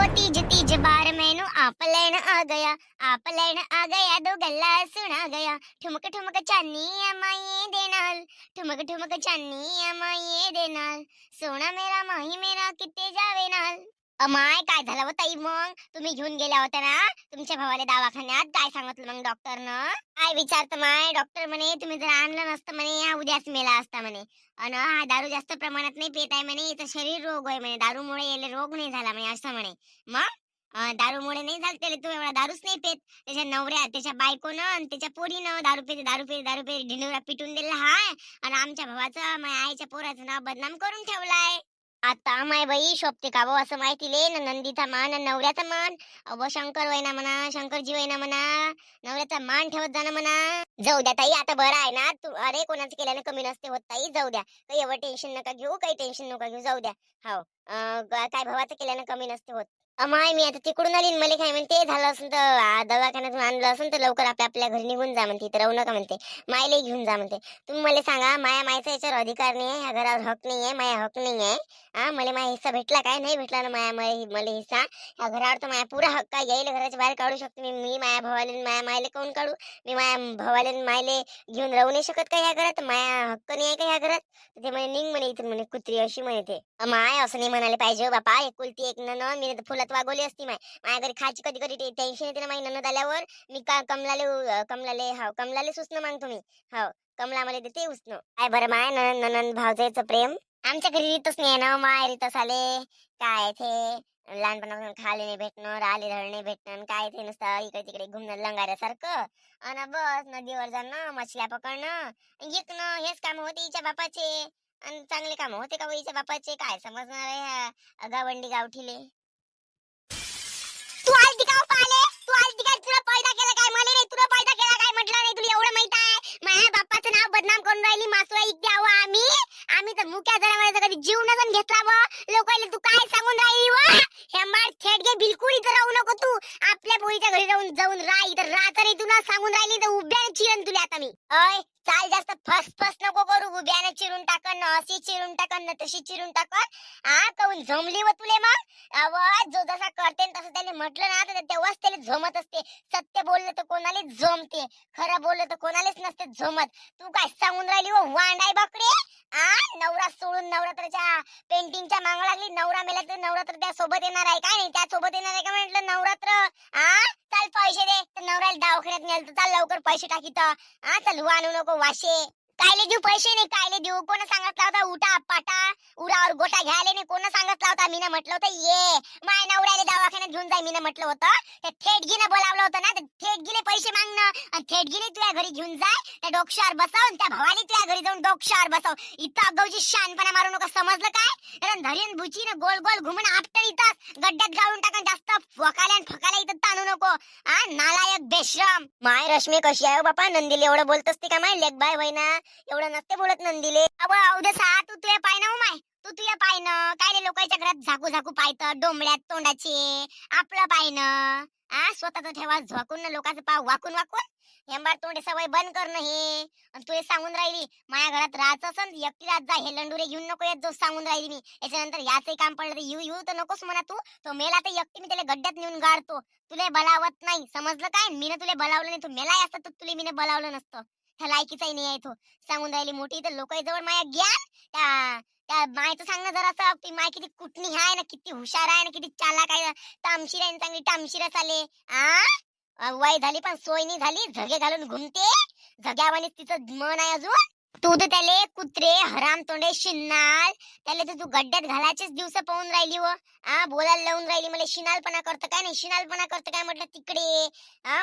तीज तीज बार मैनू आप लैन आ गया, आप लैन आ गया, दो गल्ला सुना गया। ठुमक ठुमक चांदी माये दे नाल, ठुमक ठुमक चांदी माये दे नाल, सोना मेरा माही मेरा किती जावे नाल। अमाय काय झालं ताई, मग तुम्ही घेऊन गेल्या होत्या ना तुमच्या भावाला दवाखान्यात, काय सांगितलं मग डॉक्टरनं? काय विचारतं माय डॉक्टर, म्हणे तुम्ही जर आणलं नसतं म्हणे हा उद्याच मेला असता म्हणे, अन हा दारू जास्त प्रमाणात नाही पेत आहे म्हणे, याचा शरीर रोग आहे म्हणे, दारूमुळे याला रोग नाही झाला म्हणे असं म्हणे. मग दारूमुळे नाही झालं त्याला, तू एवढा दारूच नाही पेत, त्याच्या नवऱ्या त्याच्या बायकोनं आणि त्याच्या पोरीनं दारू पेते दारू पेते दारू पेते ढिंडोरा पिटून दिला हाय, आणि आमच्या भावाचं माझ्या आईच्या पोराचं नाव बदनाम करून ठेवलाय. आता माय बाई शोभते का वो असं माहितीले ना, नंदीचा मान आणि नवऱ्याचा मान. अव शंकर वैना म्हणा, शंकरजी वैना म्हणा, नवऱ्याचा मान ठेवत जाणं म्हणा. जाऊ द्या ताई, आता बरं आहे ना तू, अरे कोणाचं केल्यानं कमी नसते होत ताई, जाऊ द्या, काही एवढं टेन्शन नका घेऊ, काही टेन्शन नका घेऊ, जाऊ द्या. हो काय भावाचं केल्यानं कमी नसते होत. अमाय मी आता तिकडून आली, मला काय म्हणते झालं असेल तर दवाखान्यातून आणलं असेल तर लवकर आपल्या आपल्या घरी निघून जा म्हणते, इथं राहू नका म्हणते, मायला घेऊन जा म्हणते. तुम्ही मला सांगा, मायचा याच्यावर अधिकार नाही आहे, ह्या घरावर हक नाही आहे, माया हक नाही आहे. मला माझा हिस्सा भेटला काय, नाही भेटला ना मला हिस्सा, ह्या घरावर तर माझा पुरा हक्क आहे, यायला घराच्या बाहेर काढू शकते मी माझ्या भावाला माझ्या मायले कोण काढू, मी माझ्या भावाला मायले घेऊन राहू नाही शकत का ह्या घरात, माया हक्क नाही आहे का ह्या घरात? ते म्हणे निघ म्हणे इथून म्हणे कुत्री, अशी म्हणे ते. माय असं नाही म्हणाले पाहिजे बापा, एकुलती एक नन, मी फुलात वागवली असती माय, माझ्या घरी खायची कधी कधी टेन्शन येते ना माझी ननद आल्यावर, मी का कमलाले सुचणं मागतो मी, हो कमला मला देते उचणं. काय बरं माय ननंद भावजायचं प्रेम आमच्या घरी रीतच नाही ना माय, रीतच आले काय ते लहानपणापासून खाले नाही भेटणं, राहिले धड नाही भेटणं, काय ते नुसतं इकडे तिकडे घुमणं लंगाऱ्यासारखं, आणि बस नदीवर जाणं, मछल्या पकडणं, विकणं, हेच काम होते हिच्या बापाचे. आणि चांगले काम होते का हिच्या बापाचे, काय समजणार आहे ह्या गावंडी गावठीले. तू आलती का पाले, तू आलती का, तुला पैदा केला काय, मला नाही तुला पैदा केला काय म्हटलं नाही, तुला एवढं माहित आहे माझ्या बापाचं नाव बदनाम करून राहिली, मासुळा इकते आहो आम्ही तर मुक्या जनावरांचा कधी जीव नसन घेतला व, लोकांना तू काय सांगून राहिली व, हे मार थेट घे, बिलकुल इथं राहू नको तू, आपल्या पोळीच्या घरी जाऊन राह, इथं राहत नाही, तुला सांगून राहिली तर उभ्याने चिरण तुला आता मी. अय चाल, जास्त फस नको करू, उभ्याने चिरून टाकन, अशी चिरून टाकन ना तशी चिरून टाकन, काऊन जमली व तुले मग. अव जो जसा करते तसं त्याने म्हटलं ना तर तेव्हाच त्याला झोमत असते, सत्य बोललं तर कोणालाच झोमते, खरं बोललं तर कोणालाच नसते झोमत. तू काय सांगून राहिली व वांडाय बकरे, नवरा सोडून नवरात्राच्या पेंटिंगच्या माग लागली, नवरा मेला तर नवरात्र त्या सोबत येणार आहे काय, नाही त्या सोबत येणार आहे का म्हटलं नवरात्र. चाल पैसे दे, तर नवऱ्याला दवाखान्यात नेल तर चाल लवकर पैसे टाकी तर, चल आणू नको वाशे. कायले देऊ पैसे, नाही कायले देऊ, कोण सांगितला होता उठा पाटा उरावर गोटा घ्यायला, नाही कोण सांगितला होता, मी म्हटलं होतं ये माय नवऱ्याला दवाखान्यात घेऊन जाय, मी म्हटलं होतं त्या थेटगीने बोलावलं होतं ना, त्या थेटगीले पैसे मागणं आणि थेटगीने तुझ्या घरी घेऊन जाय, त्या डोक्यावर बसव, त्या भावाने तुझ्या घरी जाऊन डोक्यावर बसव, इथं अगाऊची शानपणा मारू नको समजलं काय, धरीन बुचीनं गोल गोल घुमून आपटन, इथं गड्ड्यात गाळून टाकन, जास्त फकाल्या फकाल्या इथं ताणू नको, नालायक बेशरम. माय रश्मी कशी आहे बापा, नंदीले एवढं बोलत असते का माय, लेक बाय वैना एवढं नसते बोलत नंदीले. उद्या तू तुझ्या पाय ना माय, तू तुझ्या पायनं काय रे लोकांच्या घरात झाकू झाकू पायत डोंबड्यात तोंडाचे, आपलं पायनं स्वतःच ठेवा झाकून ना, लोकांचं पाव वाकून वाकून हेंबार तोंडे सवय बंद करणं हे. आणि तू हे सांगून राहिली माझ्या घरात राहायचं असन एकटी राहत जा, हे लंडुरे घेऊन नको येत जो, सांगून राहिली मी. याच्यानंतर याचंही काम पडलं तर येऊ तर नकोस म्हणा, तो मेला तर एकटी मी त्याला गड्ड्यात नेऊन गाडतो, तुला बलावत नाही समजलं काय, मीनं तुला बलावलं नाही, तू मेलाय असतं तर तुला मीनं बलावलं नसतं, त्या लायकीचाही नाही आहे तो. सांगून राहिली मोठी तर लोक जवळ माया ज्ञान, त्या मायचं सांगणं जरासं, ती माय किती कुटणी आहे ना, किती हुशार आहे ना, किती चालाक आहे, तामशीर आहे, चांगली तामशीरच आले. वय झाली पण सोय नाही झाली, झगे घालून घुमते, झग्यावानीच तिचं मन आहे अजून. तू तर त्याले कुत्रे हराम तोंडे शिन्नाल, त्याला तर तू गड्ड्यात घालायचेच दिवस पाहून राहिली व, बोलायला लावून राहिली मला, शिनालपणा करतं काय, नाही शिनालपणा करतं काय म्हटलं तिकडे,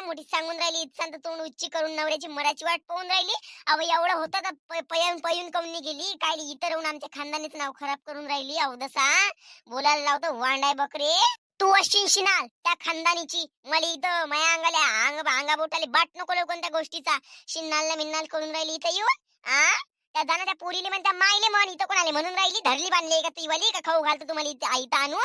मोठी सांगून राहिली इच्छांत तोंड उच्ची करून नवऱ्याची मराची वाट पाहून राहिली. अव एवढं होतं तर पयून करून गेली काय, इतर राहून आमच्या खानदानीचं नाव खराब करून राहिली. अवदसा बोलायला लावतो वांडाय बकरे, तू अशी शिनाल त्या खानदानीची, मला इथं माया अंगा बोटाले बाट नको लावू कोणत्या गोष्टीचा, शिन्नाल मिन्नाल करून राहिली इथं येऊन. त्या जाणं त्या पुरीले म्हणत्या मायले म्हण, इथं कोणाले म्हणून राहिली, धरली बांधली का ती वाली का खाऊ घालतो तुम्हाला इथं आणून,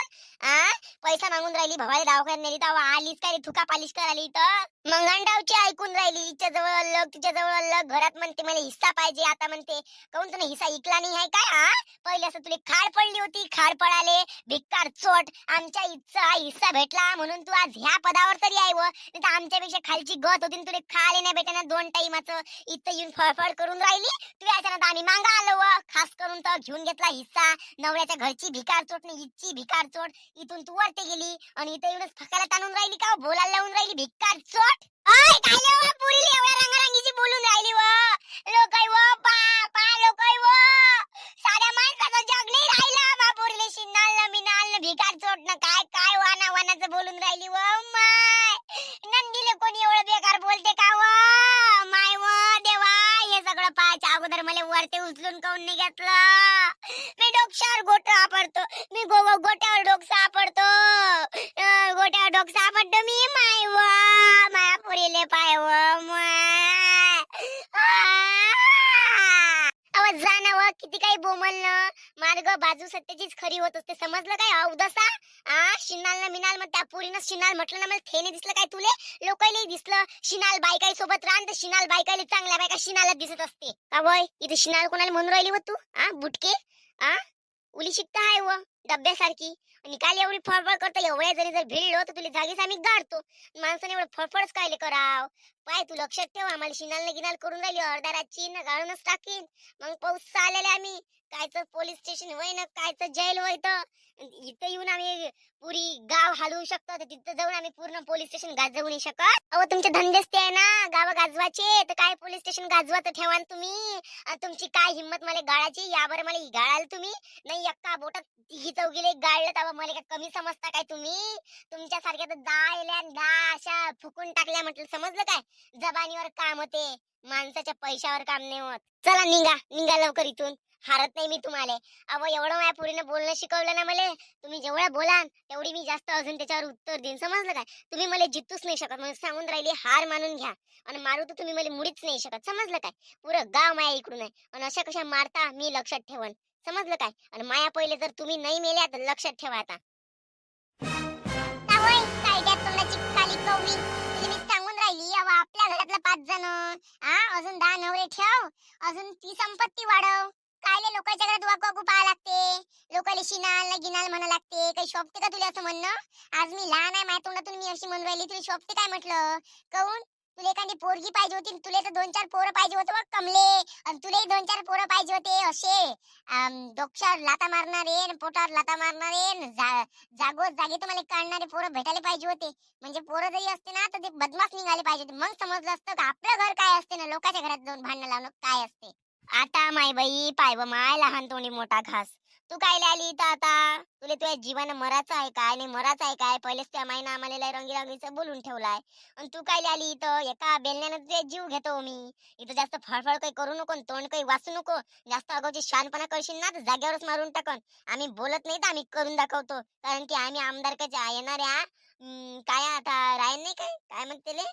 पैसा मागून राहिली, भावाला दवाखान्यात नेली तर आलीच काय थुका पालिश करायला इथं. मग अंडावची ऐकून राहिली, हिच्या जवळ अलग तिच्या जवळ अलग, घरात म्हणते मला हिस्सा पाहिजे, आता म्हणते काऊन तुला हिस्सा इकला नाही आहे काय? हा, पहिले असं तुला खाड पडली होती, खाड पडाले भिक्कार चोट, आमच्या इच्छा हिस्सा भेटला म्हणून तू आज ह्या पदावर तरी आहे व, नाही तर आमच्यापेक्षा खालची गत होती तुला खाले नाही भेटना 2 टाइमाचं, इथं येऊन फळफळ करून राहिली तू. याच्यानं आम्ही मागा आलो व, खास करून तर घेऊन घेतला हिस्सा. नवऱ्याच्या घरची भिकार चोट नाही, इथची भिकार चोट, इथून तू वरते गेली आणि इथं येऊनच फकाला ताणून राहिली का, बोलायला लावून राहिली भिकार चोट. ओय काय व पुरीला एवढ्या रंगारंगीची बोलून राहिली व, लोक आहे व, पा लोक आहे व, साऱ्या माणसाचं जग नाही राहिलं मा पुरीला शिनाल मिनाल भिकार चोट ना काय काय वाना वानाचं बोलून राहिली व. माय नंदीले कोणी एवढं बेकार बोलते का व, माय व देवा, हे सगळं पाहायच्या अगोदर मला वरते उचलून काऊन नाही घेतलं? मी डोक्यावर गोट सापडतो, मी गोट्यावर डोक सापडतो, गोट्यावर डोक सापडतो मी. माय व माया पुरीले पाय व, माय आवाज जाणं व, किती काही बोमलणं, मार्ग बाजू सत्याचीच खरी होत असते, समजलं काय? अवदसा शिनाल ना मिनाल, मग त्या पुरीनं शिनाल म्हटलं ना, मला थेने दिसलं काय तुले? लोकायला दिसलं शिनाल बायकाई सोबत राहन, तर शिनाल बायकाईला चांगल्या बायका शिनाला दिसत असते का वय? इथे शिनाल कोणाला म्हणून राहिली व तू? बुटके उली शिकता आहे व डब्यासारखी, आणि काल एवढी फळफळ करता, एवढ्या जरी जर भिडलो तर तुला जागीच आम्ही गाडतो. माणसाने एवढं फळफळच कायले कराव? पाय तू लक्षात ठेव, आम्हाला शिनाल गिनाल करून राहिली अर्ध्या रातची ना, गाळूनच टाकीन. मग पाऊस आलेले आम्ही, कायचं पोलीस स्टेशन होय ना, कायचं जेल होय, तर इथं येऊन आम्ही पुरी गाव हलवू शकतो, तर तिथं जाऊन आम्ही पूर्ण पोलीस स्टेशन गाजवू नाही शकत. अहो तुमचे धंदेच ते आहे ना गाव गाजवाचे, तर काय पोलीस स्टेशन गाजवाचं ठेवा तुम्ही? तुमची काय हिंमत मला गाळाची? यावर मला गाळाल तुम्ही? नाही एक्का बोटात तिघी चौघीले गाळलं तेव्हा मला काय कमी समजता काय तुम्ही? तुमच्यासारख्या तर 10 अशा फुकून टाकल्या म्हटलं, समजलं काय? जबानीवर काम होते, माणसाच्या पैशावर काम नाही होत. चला निघा लवकर इथून, हारत नाही मी तुम्हाला. अहो एवढं माझ्या पुरीनं बोलणं शिकवलं ना मला, तुम्ही जेवढं बोलाल तेवढी मी जास्त अजून त्याच्यावर उत्तर देईन, समजलं काय? तुम्ही मला जितूच नाही शकत, म्हणून सांगून राहिली हार मानून घ्या, आणि मारू तर तुम्ही मला मुळीच नाही शकत, समजलं काय? पुरं गाव माया इकडून आहे, आणि अशा कशा मारता मी लक्षात ठेवन, समजलं काय? आणि माया पहिले जर तुम्ही नाही मेल्या तर लक्षात ठेवा आता. मी सांगून राहिली, आपल्या घरातलं 5 जण, अजून 10 नवरे ठेव, अजून ती संपत्ती वाढव. कायले लोकांच्या घरात वाकू पाहा लागते, लोकांना शिनाल ना गिनाल म्हणा लागते? काही शोभते का तुला असं म्हणणं? आज मी लहान आहे, माझ्या तोंडातून मी अशी म्हणून राहिली, तुला शोभते काय म्हटलं? काऊन तुला एखादी पोरगी पाहिजे होती, तुला तर 2-4 पोरं पाहिजे होते बघ कमले, आणि तुलाही 2-4 पोरं पाहिजे होते असे डोक्यावर लाता मारणारे, पोटावर लाता मारणारे, जागोच जागे तर मला काढणारे पोरं भेटायला पाहिजे होते. म्हणजे पोरं जरी असते ना तर ते बदमाश निघाले पाहिजे, मग समजलं असतं का आपलं घर काय असते ना, लोकांच्या घरात जाऊन भांडण लावणं काय असते. आता माय बाई पाय व माय, लहान तोंडी मोठा घास, तू काय आली तर आता तुला तुझ्या जीवानं मराचं आहे काय नाही मराचं आहे काय? पहिलेच त्या माईनं आम्हाला रंगीरंगीचं बोलून ठेवलाय, आणि तू काय आली तर एका बेलण्यानं तुझे जीव घेतो मी. इथं जास्त फळफळ काही करू नको, तोंड काही वाचू नको, जास्त अगावची शानपणा करशील ना तर जाग्यावरच मारून टाकन. आम्ही बोलत नाही तर आम्ही करून दाखवतो, कारण की आम्ही आमदारकाच्या येणाऱ्या काय आता राहील नाही काय म्हणते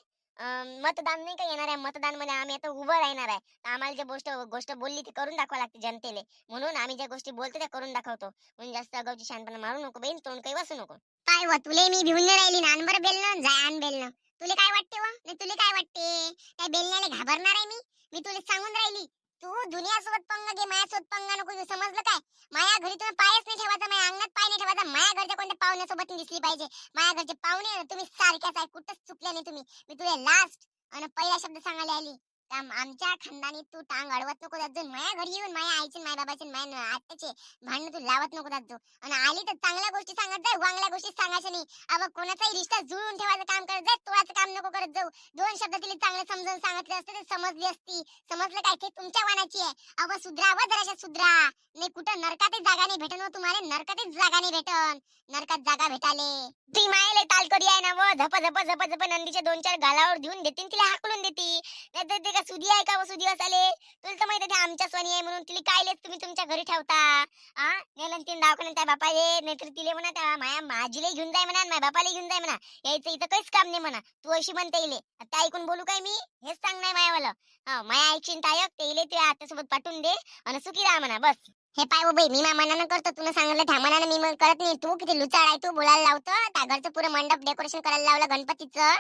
मतदान नाही का येणार आहे, मतदान मध्ये आम्ही आता उभं राहणार आहे, आम्हाला जे गोष्ट बोलली ती करून दाखवा लागते जनतेले, म्हणून आम्ही ज्या गोष्टी बोलतो त्या करून दाखवतो. म्हणून जास्त अगावची शानपणा मारू नको बहीण, तोंड काही वाचू नको. काय व तुले मी भिवून राहिली ना, बरं बेलणं जाय आण बेलणं. तुले काय वाटते व? नाही तुले काय वाटते त्या बेलण्याला घाबरणार आहे मी तुला सांगून राहिली, तू दुनियासोबत पंगा घे, माझ्यासोबत पंगा नको घेऊ, समजलं काय? माया घरी तुम्ही पायच नाही ठेवायचा, माझ्या अंगणात पाय नाही ठेवायचा, माया घरच्या कोणत्या पाहुण्यासोबत दिसली पाहिजे. माया घरचे पाहुणे तुम्ही सारख्याच आहे, कुठंच चुकले नाही तुम्ही. मी तुला लास्ट आणि पहिला शब्द सांगायला आली, आमच्या खानदानी तू टांग अडवत नको जात जाऊ, माया घरी येऊन माया आईचे माय बाबाचे माय आत्याचे भांडण तू लावत नको जात जाऊ, आणि आली तर चांगल्या गोष्टी सांगत जाय, वांगल्या गोष्टी सांगायच्या नाही. अव कोणाचाही रिश्ता जुळून ठेवायचं काम करत जाय, तोच काम नको करत जाऊ. 2 शब्द तिला चांगले समजावून सांगितले असते तर समजली असती, समजलं काय? ते तुमच्या वानाची आहे. अव सुधरा, व जराशा सुधरा, नाही कुठं नरकातच जागा नाही भेटन, तुम्हाला नरकातच जागा नाही भेटन, नरकात जागा भेटाले. ती मायले तालकडी आहे ना व, झप नंदीच्या 2-4 गालावर देऊन देतील, तिला हाकलून देती. नाही ते का सुधी आहे का व सुधी असाले? तुला तर माहिती आहे आमच्या स्वनी आहे म्हणून, तिला कायलेच तुम्ही तुमच्या घरी ठेवता? नेलं 3 दवाखान्यात त्या बापाले, नाहीतर तिले म्हणा त्या माया माझीला घेऊन जाय म्हणा, माझ्या बापाला घेऊन जाय म्हणा, यायचं इथं काहीच काम नाही म्हणा. तू अशी म्हणते येईल आता ऐकून बोलू काय मी? हेच सांग नाही मायावालं, माया ऐकशीन तायक ते येईल तुझ्या आत्यासोबत पाठवून दे आणि सुखी राहा म्हणा बस. हे पाय बाई, मी माझ्या मनानं करतो, तुला सांगितलं त्या मनानं मी मग करत नाही. तू किती लुचाड आहे, तू बोलायला लावतो त्या घरचं पुरं मंडप डेकोरेशन करायला लावलं गणपतीचं.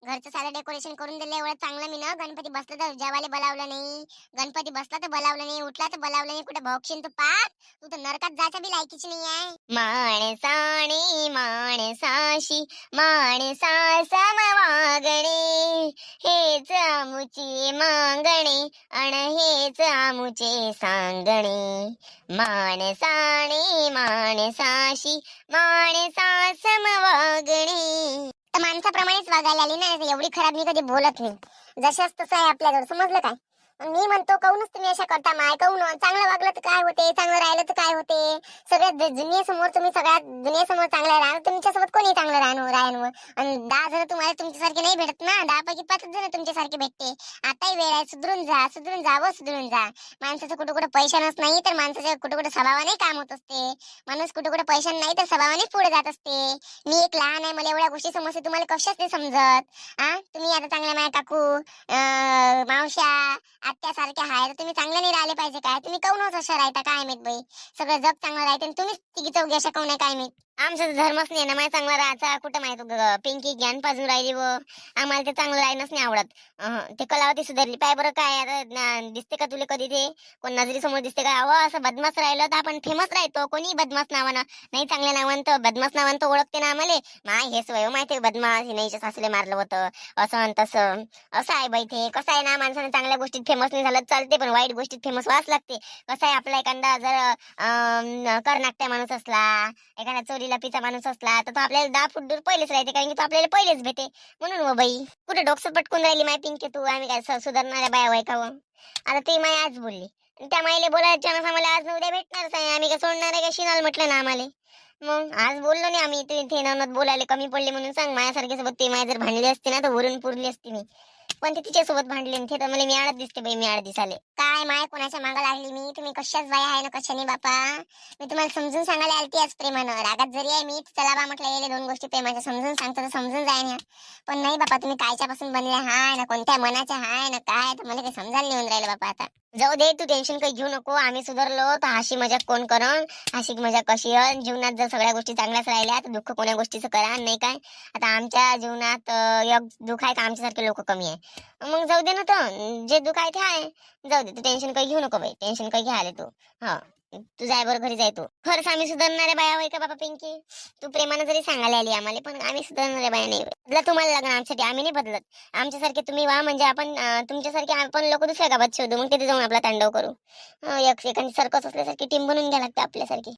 घरचं साधं डेकोरेशन करून दिलं एवढं चांगलं मी ना. गणपती बसला तर जेवायला बोलावलं नाही, गणपती बसला तर बोलावलं नाही, उठला तर बोलावलं नाही. कुठे भोगशील तू पार. तू तर नरकात जायच्या बी लायकीची नाही आहे. माणसाने माणसाशी माणसा सम वागणे, हेच आमुचे मागणे अन हेच आमुचे सांगणे. माणसाने माणसाशी माणसा सम वागणे. तर माणसाप्रमाणेच वागायला आली ना. एवढी खराब मी कधी बोलत नाही. जशाच तसं आहे आपल्याजवळ, समजलं काय? मी म्हणतो काहूनच तुम्ही अशा करता माय? काहून? चांगलं वागलं तर काय होते, चांगलं राहिलं तर काय होते? सगळ्यात दुनियेसमोर तुम्ही सगळ्यात दुनियेसमोर चांगलं राहा. तुमच्यासोबत कोणी चांगलं राहणं आणि 10 जण तुम्हाला तुमच्यासारखे नाही भेटत ना. 10 पैकी 5 जण तुमच्यासारखे भेटते. आताही वेळ आहे, सुधरून जा, सुधरून जा व सुधरून जा. माणसाचं कुठं कुठं पैशानच नाही तर माणसाच्या कुठं कुठं स्वभावाने काम होत असते. माणूस कुठं कुठं पैशाने नाही तर स्वभावाने पुढे जात असते. मी एक लहान आहे, मला एवढ्या गोष्टी समजते, तुम्हाला कशाच नाही समजत? तुम्ही आता चांगल्या माझ्या काकू मावश्या आत्यासारख्या आहे तर तुम्ही चांगले नाही राहिले पाहिजे काय? तुम्ही काहूनच अशा राहता काय माहित बाई? सगळं जग चांगलं राहते आणि तुम्हीच तिघी चौघी अशा काहून आहे काय माहित? आमचा धर्मच नाही ना. माझ्या चांगला राहायचा कुठं माहित? पिंकी ज्ञान पाजून राहिली व आम्हाला ते चांगलं राहणंच नाही आवडत. ते कलावती सुधारली पाय बरं. काय आता दिसते का तुला कधी ते कोण नजरी समोर दिसते का? अहो असं बदमाश राहिलं तर आपण फेमस राहतो. कोणी बदमाश नावानं नाही, चांगल्या नावानं तर बदमाश नावानं तर ओळखते ना आम्हाला. माय हेच वय माहिती बदमाश हिनाईच्या सासूले मारलं होतं असं आणि तसं. असं आहे बाई ते. कसं आहे ना, माणसाने चांगल्या गोष्टीत फेमस नाही झालं चालते पण वाईट गोष्टीत फेमस व्हावंच लागते. कसं आहे, आपला एखादा जर करनाट्या माणूस असला, एखादा चोरी लपीचा माणूस असला तर तो आपल्याला 10 फूट दूर पहिलेच राहते, कारण की तो आपल्याला पहिलेच भेटे. म्हणून व बाई कुठे डोकं पटकून राहिली माय पिंकी तू? आम्ही काय सुधारणाऱ्या बाया वय का? आता ती माय आज बोलली आणि त्या माईले बोलायच्या आम्हाला आज न उद्या भेटणारच आहे. आम्ही काय सोडणार आहे का शिनाल म्हटलं ना आम्हाला. मग आज बोललो नाही आम्ही. ते नवनात बोलायला कमी पडले म्हणून सांग. माझ्यासारख्या सोबत ते माय जर भांडली असते ना तर वरून पुरली असती मी. पण ते तिच्यासोबत भांडले ते तर मला मिळाळत दिसते बाई. मिळाळ दिसाले काय माय कोणाच्या मागं लागली मी? तुम्ही कशाच बाया आहे ना कशा नाही बापा. मी तुम्हाला समजून सांगायला आलती आज प्रेमानं. रागात जरी आहे मी चला बा म्हटलं येले 2 गोष्टी प्रेमाच्या समजून सांगतो तर समजून जाय ना. पण नाही बापा, तुम्ही कायच्या पासून बनले हाय ना, कोणत्या मनाच्या हाय ना काय, तर मला काही समजायला नाही राहिलं बापा. आता जाऊ दे, तू टेन्शन काही घेऊ नको. आम्ही सुधारलो तर हाशी मजाक कोण करण? हाशी मजाक कशी? जीवनात जर सगळ्या गोष्टी चांगल्याच राहिल्या तर दुःख कोण्या गोष्टीचं करा नाही काय? आता आमच्या जीवनात एक दुःख आहे तर आमच्यासारखे लोक कमी आहे. मग जाऊ दे ना, तर जे दुःख आहे ते आहे. जाऊ दे, तू टेन्शन काही घेऊ नको बाई. टेन्शन काही घ्यायला तू हा तू जाय बरं घरी जाय तू. खरंच आम्ही सुधारणाऱ्या बाया होय का बाबा पिंकी? तू प्रेमानं जरी सांगायला आली आम्हाला पण आम्ही सुधारणाऱ्या बाया नाही. बदला तुम्हाला लागणार आमच्यासाठी, आम्ही नाही बदलत. आमच्यासारखे तुम्ही व्हा म्हणजे आपण तुमच्यासारखे आपण लोक दुसऱ्या गावात शोधू. मग तिथे जाऊन आपला तांडव करू. एखादी सर्कस असल्यासारखी टीम बनवून घ्या लागते आपल्यासारखी.